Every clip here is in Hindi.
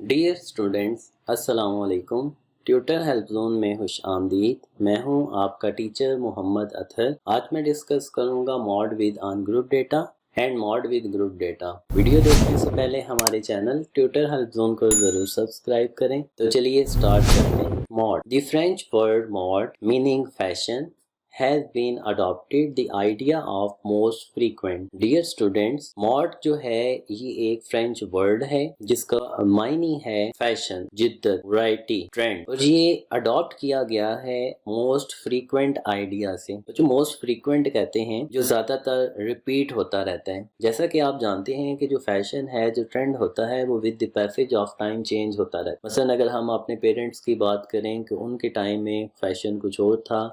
डियर स्टूडेंट्स, अस्सलाम वालेकुम। ट्यूटर हेल्प जोन में खुश आमदीद। मैं हूं आपका टीचर मोहम्मद अतहर। आज मैं डिस्कस करूंगा mod with ungroup data and mod with group data. Video देखने से पहले हमारे चैनल ट्यूटर हेल्प जोन को जरूर सब्सक्राइब करें। तो चलिए स्टार्ट करते हैं। Mod, the French word mod meaning fashion has been adopted the idea of most frequent। Dear students, mod जो है ये एक फ्रेंच वर्ड है जिसका मायने है फैशन, जिद्दत, वैरायटी, ट्रेंड, और ये अडॉप्ट किया गया है मोस्ट फ्रीक्वेंट आइडिया से। तो जो मोस्ट फ्रीक्वेंट कहते हैं जो ज्यादातर रिपीट होता रहता है। जैसा कि आप जानते हैं कि जो फैशन है, जो ट्रेंड होता है, वो with the passage of time change होता रहता है। मसलन अगर हम अपने पेरेंट्स की बात करें कि उनके टाइम में फैशन कुछ और था,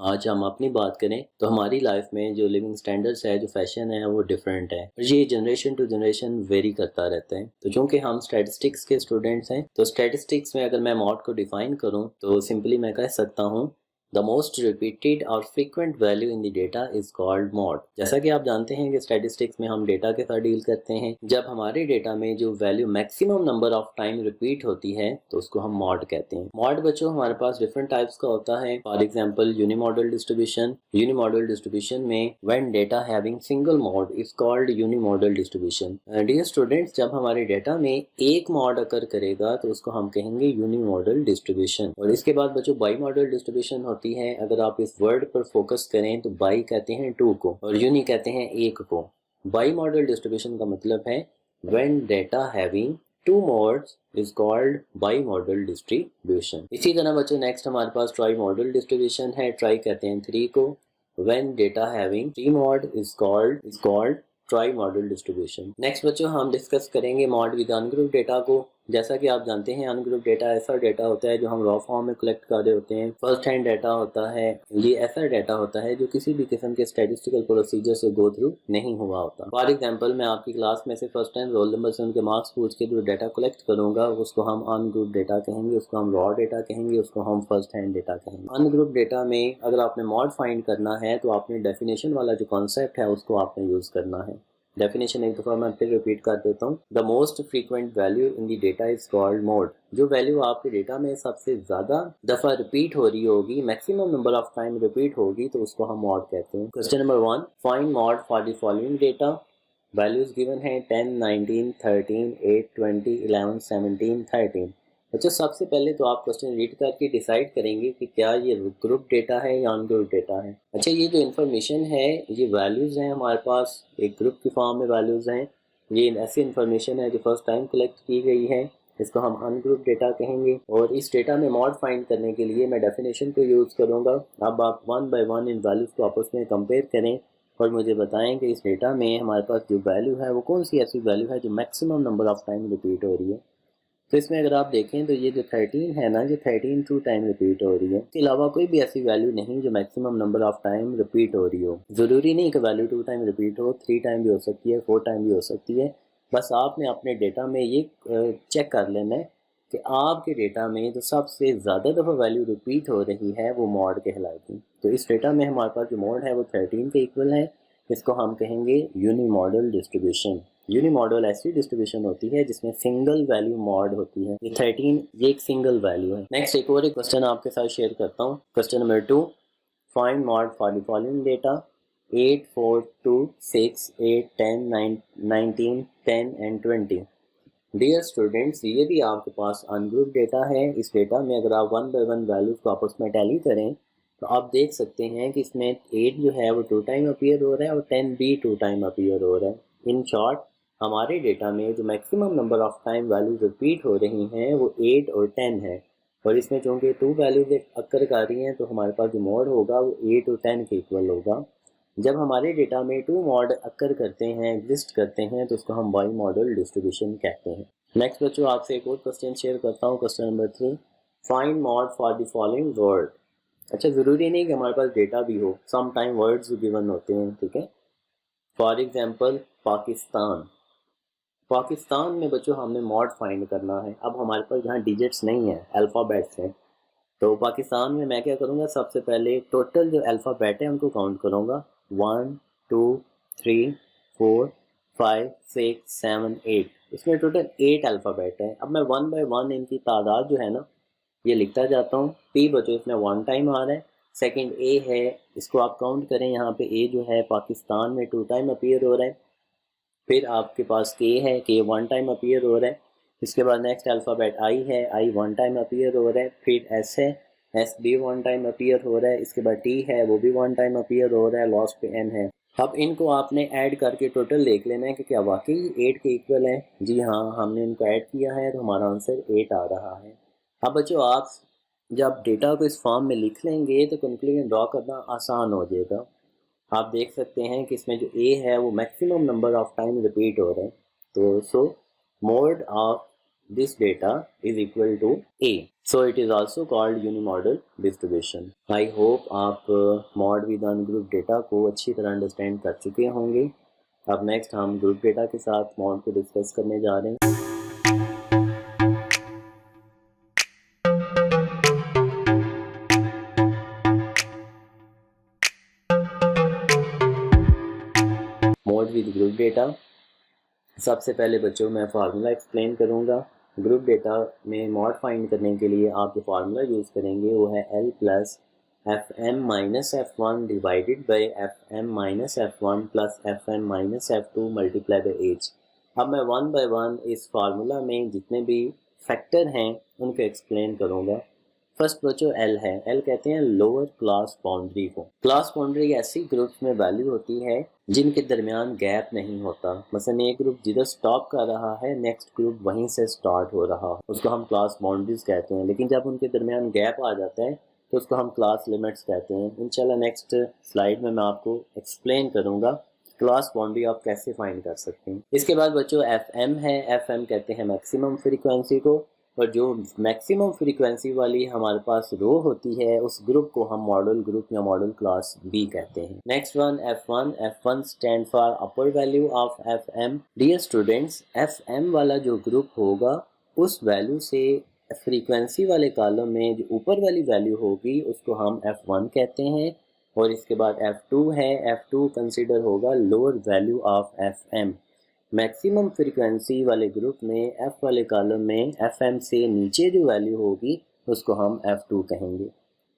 आज हम अपनी बात करें तो हमारी लाइफ में जो लिविंग स्टैंडर्ड्स है, जो फैशन है, वो डिफरेंट है और ये जनरेशन टू जनरेशन वेरी करता रहता है। तो चूंकि हम स्टैटिस्टिक्स के स्टूडेंट्स हैं, तो स्टैटिस्टिक्स में अगर मैं मॉड को डिफाइन करूं तो सिंपली मैं कह सकता हूं द मोस्ट रिपीटेड और frequent value in the data is called mod. जैसा कि आप जानते हैं कि स्टैटिस्टिक्स में हम डेटा के साथ डील करते हैं। जब हमारे डेटा में जो value maximum number of time repeat होती है तो उसको हम मॉड कहते हैं। मॉड बच्चों हमारे पास डिफरेंट टाइप्स का होता है। For example unimodal distribution. Unimodal distribution में when data having single mode is called unimodal distribution. Dear students, जब हमारे डेटा में एक मॉड अकर करेगा तो उसको हम कहेंगे यूनिमॉडल डिस्ट्रीब्यूशन। और इसके बाद बच्चों बाई मॉडल डिस्ट्रीब्यूशन होती है। अगर आप इस वर्ड पर फोकस करें तो बाई कहते हैं टू को और यूनि कहते हैं एक को। बाई मॉडल डिस्ट्रीब्यूशन का मतलब है when data having two modes is called by model distribution. इसी तरह बच्चों नेक्स्ट हमारे पास ट्राई मॉडल डिस्ट्रीब्यूशन है। ट्राई कहते हैं थ्री को। When data having three mod is called try model distribution. Next बच्चों हम डिस्कस करेंगे मॉड विद अनग्रुप डेटा को। जैसा कि आप जानते हैं अनग्रुप डेटा ऐसा डेटा होता है जो हम रॉ फॉर्म में कलेक्ट कर रहे होते हैं। फर्स्ट हैंड डेटा होता है। ये ऐसा डेटा होता है जो किसी भी किस्म के स्टैटिस्टिकल प्रोसीजर से गो थ्रू नहीं हुआ होता। फॉर एग्जांपल मैं आपकी क्लास में से फर्स्ट टाइम रोल नंबर से उनके मार्क्स पूछ के जो डेटा कलेक्ट करूंगा उसको हम अनग्रुप डेटा कहेंगे, उसको हम रॉ डेटा कहेंगे, उसको हम फर्स्ट हैंड डेटा कहेंगे। अनग्रुप डेटा में अगर आपने मॉड फाइंड करना है तो आपने डेफिनेशन वाला जो कॉन्सेप्ट है उसको आपने यूज करना है। डेफिनेशन एक दफ़ा मैं फिर रिपीट कर देता हूँ। The most frequent value in the data is called mode. जो वैल्यू आपके डेटा में सबसे ज़्यादा दफ़ा रिपीट हो रही होगी, maximum number of time repeat होगी, तो उसको हम मॉड कहते हैं। Question number 1, find mode for the following data. Values given है 10, 19, 13, 8, 20, 11, 17, 13। अच्छा, सबसे पहले तो आप क्वेश्चन रीड करके डिसाइड करेंगे कि क्या ये ग्रुप डेटा है या अनग्रुप डेटा है। अच्छा, ये जो इन्फॉर्मेशन है, ये वैल्यूज़ हैं हमारे पास, एक ग्रुप की फॉर्म में वैल्यूज़ हैं। ये ऐसी इन्फॉर्मेशन है जो फर्स्ट टाइम कलेक्ट की गई है, इसको हम अनग्रुप डेटा कहेंगे। और इस डेटा में मॉड फाइंड करने के लिए मैं डेफिनेशन को यूज़ करूँगा। अब आप one by one in values को आपस में कंपेयर करें और मुझे बताएं कि इस डेटा में हमारे पास जो वैल्यू है वो कौन सी ऐसी वैल्यू है जो maximum number of time repeat हो रही है। तो इसमें अगर आप देखें तो ये जो 13 है ना, जो 13 टू टाइम रिपीट हो रही है। इसके अलावा कोई भी ऐसी वैल्यू नहीं जो maximum number of time repeat हो रही हो। ज़रूरी नहीं कि वैल्यू 2 टाइम रिपीट हो, 3 टाइम भी हो सकती है, 4 टाइम भी हो सकती है। बस आपने अपने डेटा में ये चेक कर लेना है कि आपके डेटा में जो सबसे ज़्यादा दफ़ा वैल्यू रिपीट हो रही है वो मॉड कहलाएगी। तो इस डेटा में हमारे पास जो मॉड है वो 13 के इक्वल है। इसको हम कहेंगे यूनिमॉडल डिस्ट्रीब्यूशन। यूनिमॉडल ऐसी डिस्ट्रीब्यूशन होती है जिसमें सिंगल वैल्यू मॉड होती है। ये 13 ये एक सिंगल वैल्यू है। नेक्स्ट एक और एक क्वेश्चन आपके साथ शेयर करता हूँ। Question number 2, find mode for the following data 8, 4, 2, 6, 8, 10, 9, 19, 10 and 20। Dear students, ये भी आपके पास अनग्रुप डेटा है। इस डेटा में अगर आप वन बाय वन वैल्यूज को आपस में टैली करें तो आप देख सकते हैं कि इसमें 8 जो है वो 2 टाइम अपीयर हो रहा है और 10 भी 2 टाइम अपीयर हो रहा है। इन शॉर्ट, हमारे डेटा में जो maximum number of time values repeat हो रही हैं वो 8 और 10 है। और इसमें चूँकि 2 वैल्यूज अक्कर कर रही हैं तो हमारे पास जो मॉड होगा वो 8 और 10 के इक्वल होगा। जब हमारे डेटा में 2 मॉड अक्कर करते हैं, एग्जिस्ट करते हैं, तो उसको हम बाई मॉडल डिस्ट्रीब्यूशन कहते हैं। नेक्स्ट बच्चों आपसे एक और क्वेश्चन शेयर करता हूँ। Question number 3, find mode for the following word. अच्छा, ज़रूरी नहीं कि हमारे पास डेटा भी हो, सम टाइम वर्ड्स गिवन होते हैं, ठीक है। For example Pakistan. पाकिस्तान में बच्चों हमने मॉड फाइंड करना है। अब हमारे पास यहाँ डिजिट्स नहीं है, अल्फ़ाबेट्स हैं। तो पाकिस्तान में मैं क्या करूँगा, सबसे पहले टोटल जो अल्फ़ाबेट है उनको काउंट करूँगा। 1, 2, 3, 4, 5, 6, 7, 8। इसमें टोटल 8 अल्फ़ाबेट है। अब मैं वन बाय वन इनकी तादाद जो है ना ये लिखता जाता हूँ। पी बच्चों इसमें वन टाइम आ रहा है। सेकंड ए है, इसको आप काउंट करें, यहाँ पे ए जो है पाकिस्तान में 2 टाइम अपीयर हो रहा है। फिर आपके पास के है, के 1 टाइम अपीयर हो रहा है। इसके बाद नेक्स्ट अल्फ़ाबेट आई है, आई 1 टाइम अपीयर हो रहा है। फिर एस है, एस भी 1 टाइम अपीयर हो रहा है। इसके बाद टी है, वो भी 1 टाइम अपीयर हो रहा है। लास्ट पे एन है। अब इनको आपने ऐड करके टोटल देख लेना है कि क्या वाकई 8 के इक्वल है। जी हाँ, हमने इनको ऐड किया है तो हमारा आंसर 8 आ रहा है। अब बच्चों आप जब डेटा को इस फॉर्म में लिख लेंगे तो कंक्लूजन ड्रॉ करना आसान हो जाएगा। आप देख सकते हैं कि इसमें जो ए है वो maximum number of time repeat हो रहा है। तो so mode of this data is equal to A, so it is also called unimodal distribution. I hope आप मॉड विद अनग्रुप डेटा को अच्छी तरह अंडरस्टैंड कर चुके होंगे। अब नेक्स्ट हम ग्रुप डेटा के साथ मॉड को डिस्कस करने जा रहे हैं। मॉड विद ग्रुप डेटा, सबसे पहले बच्चों मैं फार्मूला एक्सप्लेन करूंगा। ग्रुप डेटा में मॉड फाइंड करने के लिए आप जो फार्मूला यूज़ करेंगे वो है L plus F M minus F one divided by F M minus F one plus F M minus F two multiply by H. अब मैं वन बाय वन इस फार्मूला में जितने भी फैक्टर हैं उनको एक्सप्लेन करूँगा। फर्स्ट बच्चों एल है, एल कहते हैं लोअर क्लास बाउंड्री को। क्लास बाउंड्री ऐसी ग्रुप्स में वैल्यू होती है जिनके दरमियान गैप नहीं होता। मसलन एक ग्रुप जिधर स्टॉप कर रहा है नेक्स्ट ग्रुप वहीं से स्टार्ट हो रहा है, उसको हम क्लास बाउंड्रीज कहते हैं। लेकिन जब उनके दरमियान गैप आ जाता है तो उसको हम क्लास लिमिट्स कहते हैं। इंशाल्लाह नेक्स्ट स्लाइड में मैं आपको एक्सप्लेन करूँगा क्लास बाउंड्री आप कैसे फाइंड कर सकते हैं। इसके बाद बच्चों एफ एम है, एफ एम कहते हैं मैक्सिमम फ्रीक्वेंसी को, और जो मैक्सिमम फ्रीक्वेंसी वाली हमारे पास रो होती है उस ग्रुप को हम मॉडल ग्रुप या मॉडल क्लास बी कहते हैं। Next one F one stand for upper value of F M. Dear students, F M वाला जो ग्रुप होगा उस वैल्यू से फ्रीक्वेंसी वाले कॉलम में जो ऊपर वाली वैल्यू होगी उसको हम एफ वन कहते हैं। और इसके बाद एफ टू है, एफ टू कंसिडर होगा lower value of F M. Maximum frequency वाले ग्रुप में एफ वाले कॉलम में एफ एम से नीचे जो वैल्यू होगी उसको हम एफ टू कहेंगे।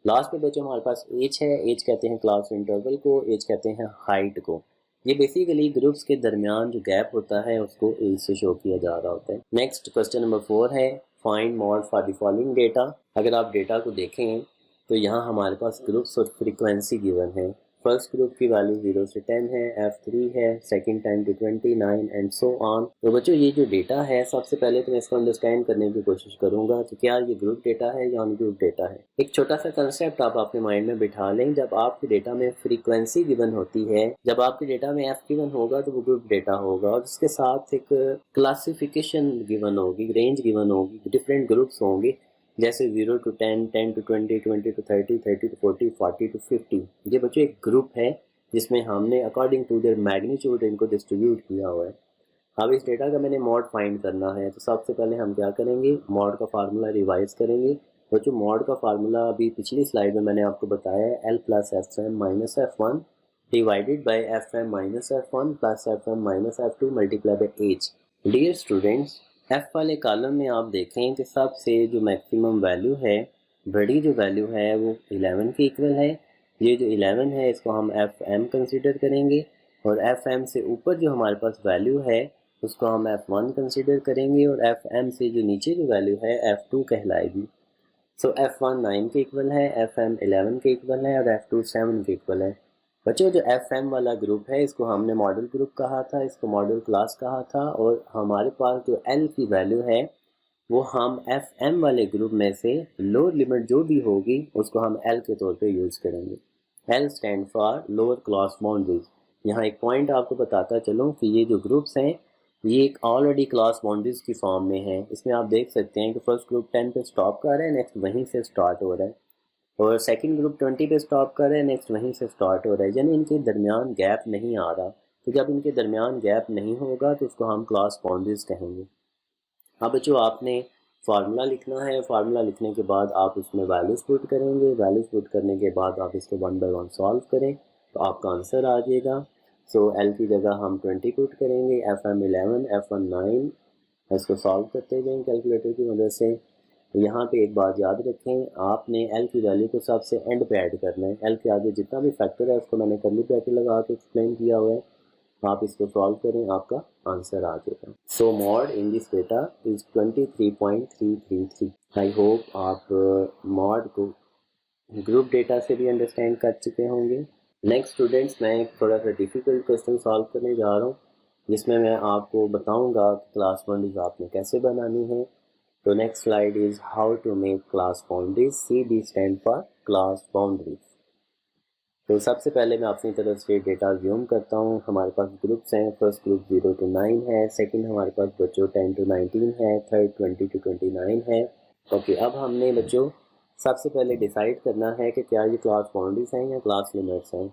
लास्ट पे बच्चों हमारे पास एज है, एज कहते हैं क्लास इंटरवल को, एज कहते हैं हाइट को। ये बेसिकली ग्रुप्स के दरमियान जो गैप होता है उसको एज से शो किया जा रहा होता है। नेक्स्ट क्वेश्चन नंबर 4 है find mode for the following data. अगर आप डेटा को देखें तो यहाँ हमारे पास ग्रुप्स और फ्रीक्वेंसी गिवन है। फर्स्ट ग्रुप की वैल्यू 0 से 10 है, F3 है, second time to 29 and so on. तो बच्चों ये जो डेटा है सबसे पहले तो मैं इसको अंडरस्टैंड करने की कोशिश करूंगा कि क्या ये ग्रुप डेटा है या अनग्रुप डेटा है। एक छोटा सा कंसेप्ट आप अपने माइंड में बिठा लें, जब आपके डेटा में फ्रीक्वेंसी गिवन होती है, जब आपके डेटा में F गिवन होगा तो वो ग्रुप डेटा होगा, और उसके साथ एक क्लासिफिकेशन गिवन होगी, रेंज गिवन होगी, डिफरेंट ग्रुप्स होंगे जैसे 0 to 10, 10 to 20, 20 to 30, 30 to 40, 40 to 50। ये बच्चों एक ग्रुप है जिसमें हमने अकॉर्डिंग टू देयर मैग्नीट्यूड इनको डिस्ट्रीब्यूट किया हुआ है। अब इस डेटा का मैंने मॉड फाइंड करना है तो सबसे पहले हम क्या करेंगे, मॉड का फार्मूला रिवाइज करेंगे। बच्चों मॉड का फार्मूला अभी पिछली स्लाइड में मैंने आपको बताया है, L plus F M minus F one divided by F M minus F one plus F M minus F two multiply by H. Dear students, F वाले कॉलम में आप देखें कि सबसे जो मैक्सिमम वैल्यू है, बड़ी जो वैल्यू है वो 11 के इक्वल है। ये जो 11 है इसको हम एफ एम कंसिडर करेंगे, और एफ एम से ऊपर जो हमारे पास वैल्यू है उसको हम एफ वन कंसिडर करेंगे, और एफ एम से जो नीचे जो वैल्यू है एफ टू कहलाएगी। सो एफ वन 9 के इक्वल है, एफ एम 11 के इक्वल है, और एफ टू 7 के इक्वल है। बच्चों जो एफ एम वाला ग्रुप है इसको हमने मॉडल ग्रुप कहा था, इसको मॉडल क्लास कहा था, और हमारे पास जो एल की वैल्यू है वो हम एफ एम वाले ग्रुप में से लोअर लिमिट जो भी होगी उसको हम एल के तौर पे यूज़ करेंगे। L stand for lower class boundaries. यहाँ एक पॉइंट आपको बताता चलूँ कि ये जो ग्रुप्स हैं ये एक ऑलरेडी क्लास बाउंड्रीज की फॉर्म में है। इसमें आप देख सकते हैं कि फर्स्ट ग्रुप 10 पे स्टॉप कर रहा है, नेक्स्ट वहीं से स्टार्ट हो रहा है, और सेकंड ग्रुप 20 पे स्टॉप कर रहे हैं, नेक्स्ट वहीं से स्टार्ट हो रहा है, यानी इनके दरमियान गैप नहीं आ रहा। तो जब इनके दरमियान गैप नहीं होगा तो उसको हम क्लास बाउंड्रीज कहेंगे। अब बच्चों आपने फार्मूला लिखना है, फार्मूला लिखने के बाद आप उसमें वैल्यूज पुट करेंगे, वैल्यूज पुट करने के बाद आप इसको 1 बाय 1 सॉल्व करें तो आपका आंसर आ जाएगा। सो एल की जगह हम 20 पुट करेंगे, एफ एम 11, एफ वन 9, इसको सॉल्व करते जाएं कैलकुलेटर की मदद से। तो यहाँ पे एक बात याद रखें, आपने एल की वैल्यू को सबसे एंड पे ऐड करना है। एल के आगे जितना भी फैक्टर है उसको मैंने कर्ली ब्रैकेट लगा के एक्सप्लेन किया हुआ है। आप इसको सॉल्व करें, आपका आंसर आ जाएगा। So mode in this data is 23.333। I hope आप मॉड को ग्रुप डेटा से भी अंडरस्टैंड कर चुके होंगे। नेक्स्ट स्टूडेंट्स, मैं एक थोड़ा सा डिफिकल्ट क्वेश्चन सॉल्व करने जा रहा हूँ, जिसमें मैं आपको बताऊंगा कि क्लास बाउंड्रीज आपने कैसे बनानी है। तो next slide is how to make class boundaries. CB stand for class boundaries. तो सबसे पहले मैं अपनी तरफ से डेटा ज्यूम करता हूँ। हमारे पास ग्रुप्स हैं। फर्स्ट ग्रुप 0 to 9 है, सेकंड हमारे पास बच्चों 10 to 19 है, थर्ड 20 to 29 है। ओके, अब हमने बच्चों सबसे पहले डिसाइड करना है कि क्या ये क्लास बाउंड्रीज हैं या क्लास लिमिट्स हैं।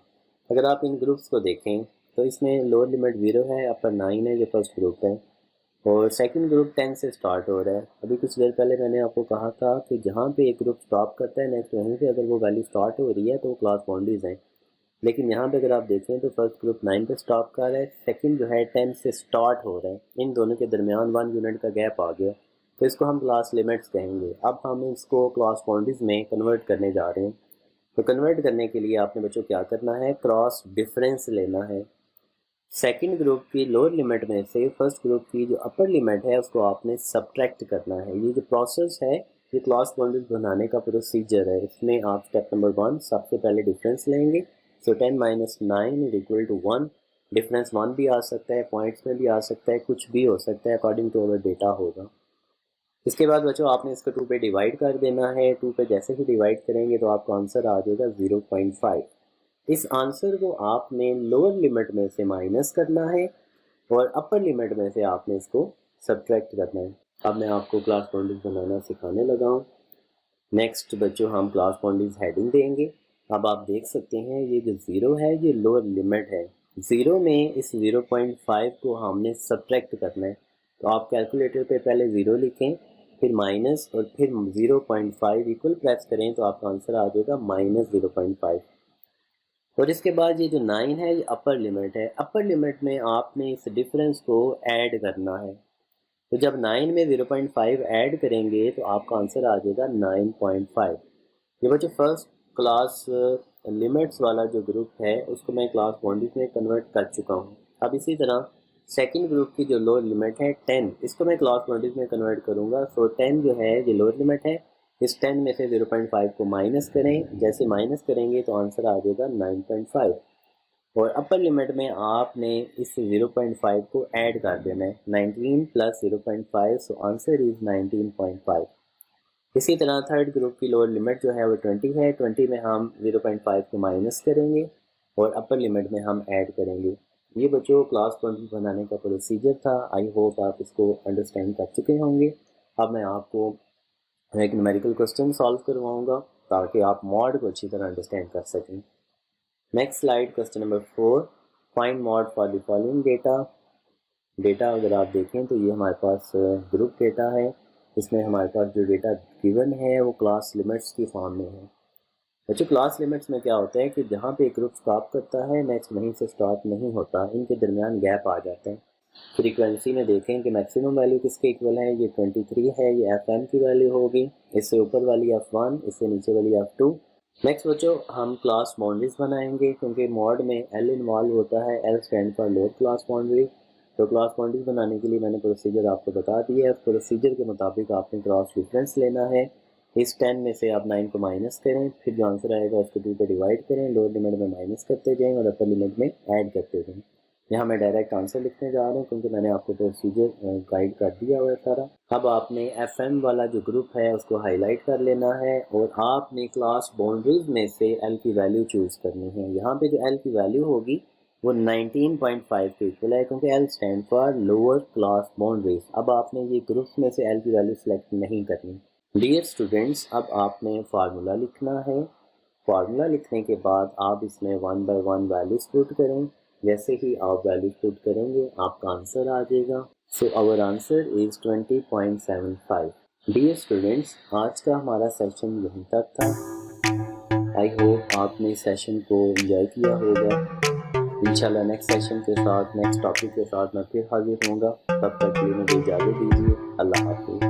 अगर आप इन ग्रुप्स को देखें तो इसमें लोअर लिमिट 0 है, अपर 9 है, जो फर्स्ट ग्रुप है, और सेकंड ग्रुप 10 से स्टार्ट हो रहा है। अभी कुछ देर पहले मैंने आपको कहा था कि जहाँ पे एक ग्रुप स्टॉप करता है नेक्स्ट वहीं पे अगर वो वैल्यू स्टार्ट हो रही है तो वो क्लास बाउंड्रीज हैं। लेकिन यहाँ पे अगर आप देखें तो फर्स्ट ग्रुप 9 पे स्टॉप कर रहा है, सेकंड जो है 10 से स्टार्ट हो रहा है। इन दोनों के दरमियान 1 यूनिट का गैप आ गया, तो इसको हम क्लास लिमिट्स कहेंगे। अब हम इसको क्लास बाउंड्रीज में कन्वर्ट करने जा रहे हैं। तो कन्वर्ट करने के लिए आपने बच्चों क्या करना है, क्रॉस डिफरेंस लेना है। सेकंड ग्रुप की लोअर लिमिट में से फर्स्ट ग्रुप की जो अपर लिमिट है उसको आपने सब्ट्रैक्ट करना है। ये जो प्रोसेस है ये क्लास बाउंड्रीज बनाने का प्रोसीजर है। इसमें आप स्टेप नंबर 1 सबसे पहले डिफरेंस लेंगे। सो 10 - 9 इज इक्वल टू 1। डिफरेंस 1 भी आ सकता है, पॉइंट्स में भी आ सकता है, कुछ भी हो सकता है अकॉर्डिंग टू अवर डेटा होगा। इसके बाद बच्चों आपने इसको 2 पे डिवाइड कर देना है। 2 पे जैसे ही डिवाइड करेंगे तो आपका आंसर आ जाएगा 0.5। इस आंसर को आपने लोअर लिमिट में से माइनस करना है और अपर लिमिट में से आपने इसको सब्ट्रैक्ट करना है। अब मैं आपको क्लास बाउंड्रीज बनाना सिखाने लगा हूँ। नेक्स्ट बच्चों हम क्लास बाउंड्रीज हेडिंग देंगे। अब आप देख सकते हैं ये जो 0 है ये लोअर लिमिट है। 0 में इस 0.5 को हमने सब्ट्रैक्ट करना है। तो आप कैलकुलेटर पे पहले 0 लिखें, फिर माइनस और फिर 0.5 इक्वल प्रेस करें तो आपका आंसर आ जाएगा -0.5। और इसके बाद ये जो 9 है ये अपर लिमिट है। अपर लिमिट में आपने इस डिफरेंस को ऐड करना है। तो जब 9 में 0.5 ऐड करेंगे तो आपका आंसर आ जाएगा 9.5। ये बच्चों फर्स्ट क्लास लिमिट्स वाला जो ग्रुप है उसको मैं क्लास बाउंड्रीज में कन्वर्ट कर चुका हूँ। अब इसी तरह सेकंड ग्रुप की जो लोअर लिमिट है 10, इसको मैं क्लास बाउंड्रीज में कन्वर्ट करूँगा। सो 10 जो है ये लोअर लिमिट है। इस 10 में से 0.5 को माइनस करें, जैसे माइनस करेंगे तो आंसर आ जाएगा 9.5। और अपर लिमिट में आपने इस 0.5 को ऐड कर देना है, 19 + 0.5, सो आंसर इज 19.5। इसी तरह थर्ड ग्रुप की लोअर लिमिट जो है वो 20 है। 20 में हम 0.5 को माइनस करेंगे और अपर लिमिट में हम ऐड करेंगे। ये बच्चों क्लास बाउंड्री बनाने का प्रोसीजर था। आई होप आप इसको अंडरस्टैंड कर चुके होंगे। अब मैं आपको एक न्यूमेरिकल क्वेश्चन सॉल्व करवाऊंगा ताकि आप मॉड को अच्छी तरह अंडरस्टैंड कर सकें। Next slide, question number 4, find mode for the following data. Data अगर आप देखें तो ये हमारे पास ग्रुप डेटा है। इसमें हमारे पास जो डेटा गिवन है वो क्लास लिमिट्स की फॉर्म में है। बच्चों क्लास लिमिट्स में क्या होता है कि जहाँ पे एक ग्रुप स्टॉप करता है नेक्स्ट वहीं से स्टार्ट नहीं होता, इनके दरमियान गैप आ जाता है। फ्रीक्वेंसी में देखें कि मैक्सिमम वैल्यू किसके इक्वल है, ये 23 है, ये FM की वैल्यू होगी। इससे ऊपर वाली F1, इससे नीचे वाली F2। नेक्स्ट बच्चों हम क्लास बाउंड्रीज बनाएंगे क्योंकि मॉड में L इन्वॉल्व होता है। L stand for lower class boundary. तो क्लास बाउंड्रीज बनाने के लिए मैंने प्रोसीजर आपको बता दिया है। प्रोसीजर के मुताबिक आपने क्रॉस डिफरेंस लेना है। इस 10 में से आप 9 को माइनस करें, फिर जो आंसर आएगा उसको 2 पे डिवाइड करें, लोअर लिमिट में माइनस करते जाएं और अपर लिमिट में ऐड करते जाएं। यहाँ मैं डायरेक्ट आंसर लिखने जा रहा हूँ क्योंकि मैंने आपको प्रोसीजर गाइड कर दिया हुआ है सारा। अब आपने FM वाला जो ग्रुप है उसको हाईलाइट कर लेना है और आपने क्लास बाउंड्रीज में से L की वैल्यू चूज़ करनी है। यहाँ पे जो L की वैल्यू होगी वो 19.5 के इक्वल है क्योंकि L stand for lower class boundaries. अब आपने ये ग्रुप्स में से L की वैल्यू सेलेक्ट नहीं करनी। डियर स्टूडेंट्स, अब आपने फार्मूला लिखना है। फार्मूला लिखने के बाद आप इसमें 1 बाय 1 वैल्यूज पुट करें। जैसे ही आप वैल्यूज पुट करेंगे आपका आंसर आ जाएगा। So our answer is 20.75। Dear students, आज का हमारा सेशन यहीं तक था। आई होप आपने इस सेशन को एंजॉय किया होगा। इंशाल्लाह नेक्स्ट सेशन के साथ, नेक्स्ट टॉपिक के साथ मैं फिर हाजिर होऊंगा। तब तक के लिए मुझे इजाज़त दीजिए। अल्लाह हाफिज़।